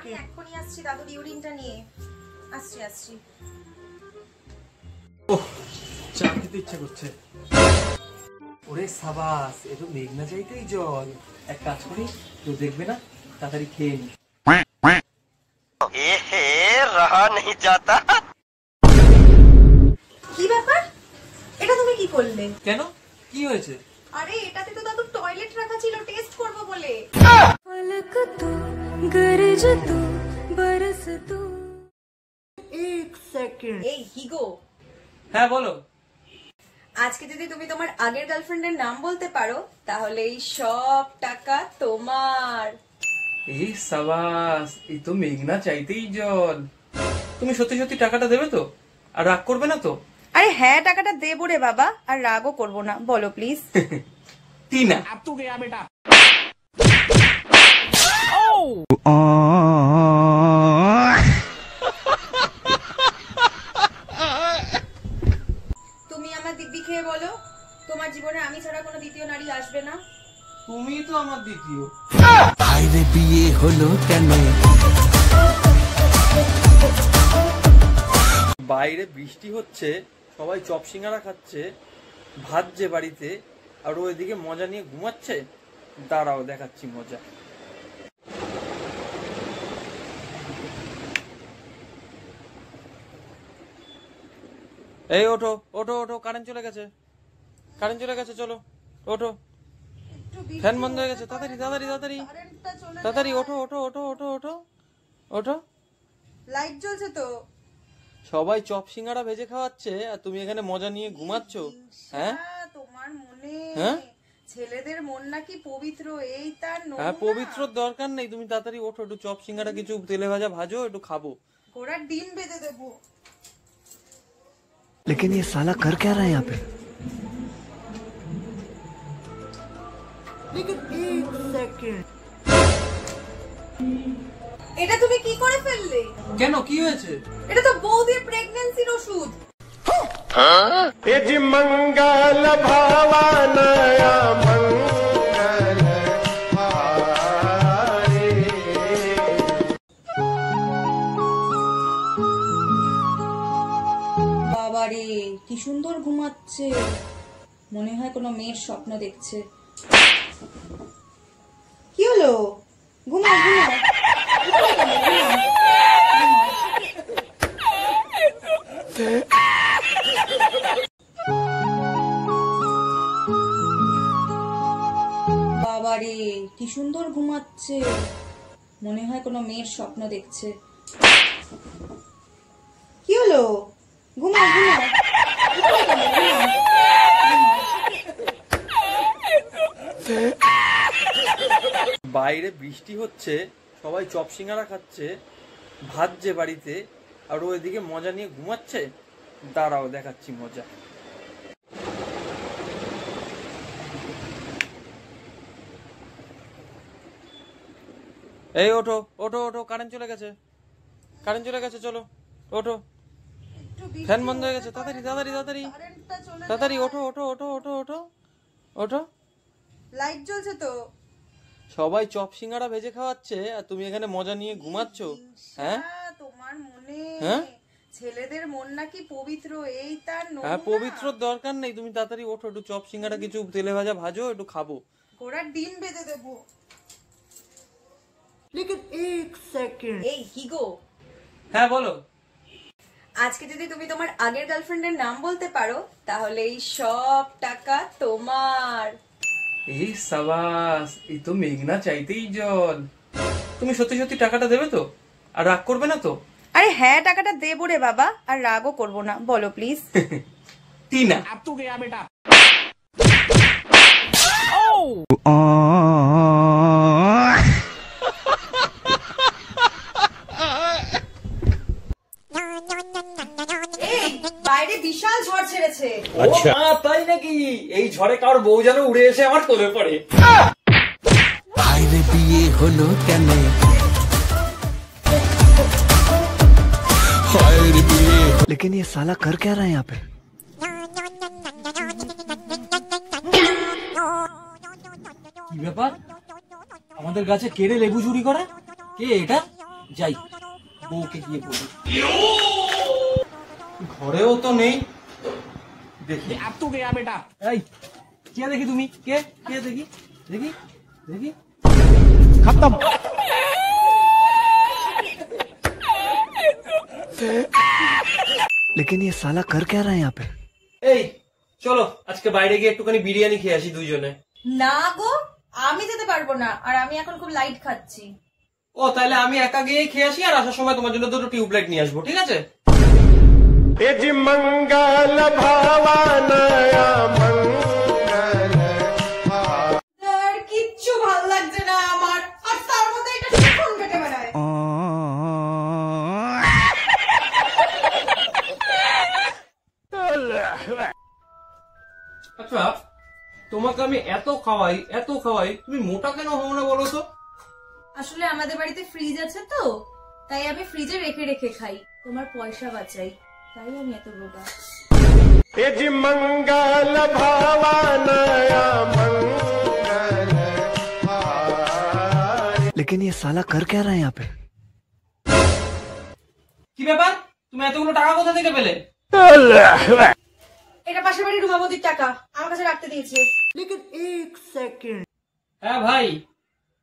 আমাকে। এক্ষুনি আসছি, দাদুর ইউরিনটা নিয়ে আসছি আসছি। ওহ, চা খেতে ইচ্ছা করছে। ওরে সাবাস, এ তো মেঘনা চাইতেই জল। এক কাজ করি, কেউ দেখবে না, তাড়াতাড়ি খেয়ে নি। रहा नहीं जाता। কি ব্যাপার, এটা তুমি কি করলে? কেন, কি হয়েছে? আরে এটাতে তো দাদুর টয়লেট রাখা ছিল, টেস্ট করব বলে। फलक तू गरज तू बरस तू। এক সেকেন্ড। এই হিগো, হ্যাঁ বলো। আজকে যদি তুমি তোমার আগের গার্লফ্রেন্ডের নাম বলতে পারো তাহলে এই সব টাকা তোমার। এই সাবাস, এই তো মেঘনা চাইতেই জল। তুমি সত্যি সত্যি টাকাটা দেবে তো? আর রাগ করবে না তো? আরে হ্যাঁ, টাকাটা দেবো রে বাবা, আর রাগও করবো না, বলো প্লিজ। টিনা। তুমি আমার দিব্যি খেয়ে বলো, তোমার জীবনে আমি ছাড়া কোনো দ্বিতীয় নারী আসবে না। তুমি তো আমার দ্বিতীয়। বাইরে বিয়ে হলো কেন? বাইরে বৃষ্টি হচ্ছে, সবাই চপ সিঙ্গারা খাচ্ছে, ভাজছে বাড়িতে, আর ওইদিকে মজা নিয়ে ঘুমাচ্ছে। দাঁড়াও দেখাচ্ছি মজা। এই ওঠো ওঠো ওঠো, কারেন্ট চলে গেছে, কারেন্ট চলে গেছে, চলো ওঠো। ফ্যান বন্ধ হয়ে গেছে, তাড়াতাড়ি তাড়াতাড়ি তাড়াতাড়ি তাড়াতাড়ি ওঠো ওঠো ওঠো ওঠো ওঠো ওঠো। লাইট জ্বলছে তো। সবাই চপ সিঙ্গারা ভেজে খাওয়াচ্ছে, আর তুমি এখানে মজা নিয়ে ঘুমাচ্ছ। হ্যাঁ তোমার মনে হ্যাঁ, ছেলেদের মন নাকি পবিত্র, এই তার হ্যাঁ পবিত্র দরকার নেই, তুমি তাড়াতাড়ি ওঠো, একটু চপ সিঙ্গারা কিছু তেলে ভাজা ভাজো, একটু খাবো। ঘোড়ার ডিম বেঁধে দেবো। लेकिन ये साला कर क्या रहा है यहाँ पे? এটা তুমি কি করে ফেললে? কেন, কি হয়েছে? এটা তো বৌদির প্রেগন্যান্সির ওষুধ। मंगल भावनया मंगल हारे। বাবারে কি সুন্দর ঘুমাচ্ছে, মনে হয় কোনো মেয়ের স্বপ্ন দেখছে। কি হলো? ঘুমাও ঘুমাও। বাবারে কি সুন্দর ঘুমাচ্ছে, মনে হয় কোনো মেয়ের স্বপ্ন দেখছে। কি হলো? ঘুমাও ঘুমাও। বাইরে বৃষ্টি হচ্ছে, সবাই চপ সিঙ্গারা খাচ্ছে, ভাজছে বাড়িতে, আর ওইদিকে মজা নিয়ে ঘুমাচ্ছে। দাঁড়াও দেখাচ্ছি মজা। এই ওঠো ওঠো ওঠো, কারেন্ট চলে গেছে, কারেন্ট চলে গেছে, চলো ওঠো। ফ্যান বন্ধ হয়ে গেছে, তাড়াতাড়ি তাড়াতাড়ি তাড়াতাড়ি তাড়াতাড়ি ওঠো ওঠো ওঠো ওঠো ওঠো ওঠো। লাইট জ্বলছে তো। সবাই চপ সিঙ্গারা ভেজে খাওয়াচ্ছে, আর তুমি এখানে মজা নিয়ে ঘুমাচ্ছ। হ্যাঁ তোমার মনে হ্যাঁ, ছেলেদের মন নাকি পবিত্র, এই তার হ্যাঁ পবিত্র দরকার নেই, তুমি তাড়াতাড়ি ওঠো, একটু চপ সিঙ্গারা কিছু তেলে ভাজা ভাজো, একটু খাবো। ঘোড়ার ডিম বেঁধে দেবো। এই হিগো, হ্যাঁ বলো। আজকে যদি তুমি তোমার আগের গার্লফ্রেন্ডের নাম বলতে পারো তাহলে এই সব টাকা তোমার। এই সাবাস, এই তো মেঘনা চাইতেই জল। তুমি সত্যি সত্যি টাকাটা দেবে তো? আর রাগ করবে না তো? আরে হ্যাঁ, টাকাটা দেবো রে বাবা, আর রাগও করবো না, বলো প্লিজ। টিনা। বাইরে বিশাল ঝড় ছেড়েছে। আচ্ছা তাই নাকি? এই ঝড়ে কার বউ যেন উড়ে এসে আমার কোলে পড়ে। বাইরে বিয়ে হলো কেন? বাইরে বিয়ে। लेकिन ये साला कर क्या रहा है यहाँ पे? কি ব্যাপার, আমাদের গাছে কেড়ে লেবু চুরি করে? কে এটা? যাই বউকে গিয়ে বলি। ঘরেও তো নেই, দেখি। अब तू गया बेटा। এই কে দেখি তুমি? কে কে দেখি দেখি দেখি খতম। लेकिन ये साला कर क्या रहा है यहाँ पे? এই চলো আজকে বাইরে গিয়ে একটুখানি বিরিয়ানি খেয়ে আসি দুইজনে। না গো, আমি যেতে পারবো না, আর আমি এখন খুব লাইট খাচ্ছি। ও তাহলে আমি একা গিয়ে খেয়ে আসি, আর আসার সময় তোমার জন্য দুটো টিউবলাইট নিয়ে আসবো, ঠিক আছে? ये जी मंगल भावानया मंगल আর কিচ্ছু ভাল লাগছে না আমার, আর তার মধ্যে এটা ফোন কেটে বেড়ায়। আচ্ছা তোমাকে আমি এত খাওয়াই তুমি মোটা কেন হও না বলো তো? আসলে আমাদের বাড়িতে ফ্রিজ আছে তো, তাই আমি ফ্রিজে রেখে রেখে খাই, তোমার পয়সা বাঁচাই, তাই আমি এত রোগা। ये जी मंगल भावानया मंगल लेकिन ये साला कर क्या रहा है यहाँ पे? কি ব্যাপার, তুমি এতগুলো টাকা কোথা থেকে পেলে? এটা পাশের বাড়ির রুমাবতীর টাকা, আমার কাছে রাখতে দিয়েছে। হ্যাঁ ভাই,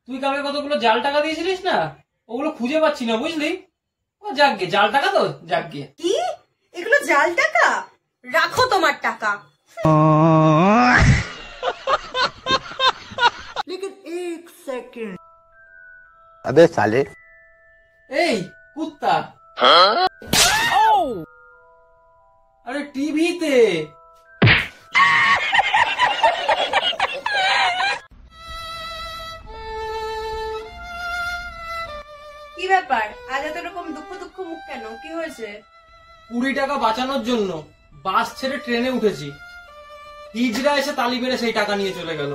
তুই কালকে কতগুলো জাল টাকা দিয়েছিলিস না, ওগুলো খুঁজে পাচ্ছি না বুঝলি। ও যাকগে, জাল টাকা তো যাকগে। কি এগুলো জাল টাকা? রাখো তোমার টাকা। अबे साले এই কুত্তা, আরে টিভিতে। কি ব্যাপার, আজ এত এরকম দুঃখ দুঃখ মুখ কেন, কি হয়েছে? 20 টাকা বাঁচানোর জন্য বাস ছেড়ে ট্রেনে উঠেছি, হিজড়া এসে তালি মেরে সেই টাকা নিয়ে চলে গেল।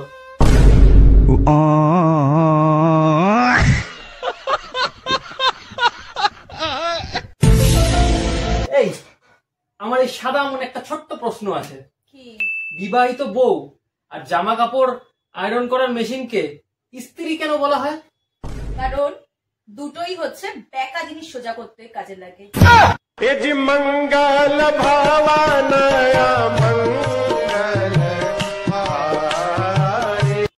এই আমার এই সাদা মনে একটা ছোট্ট প্রশ্ন আছে। কি? বিবাহিত বউ আর জামা কাপড় আয়রন করার মেশিনকে ইস্ত্রি কেন বলা হয়? কারণ দুটোই হচ্ছে বেকা জিনিস সোজা করতে কাজে লাগে। ये जी मंगल भावानया मंगल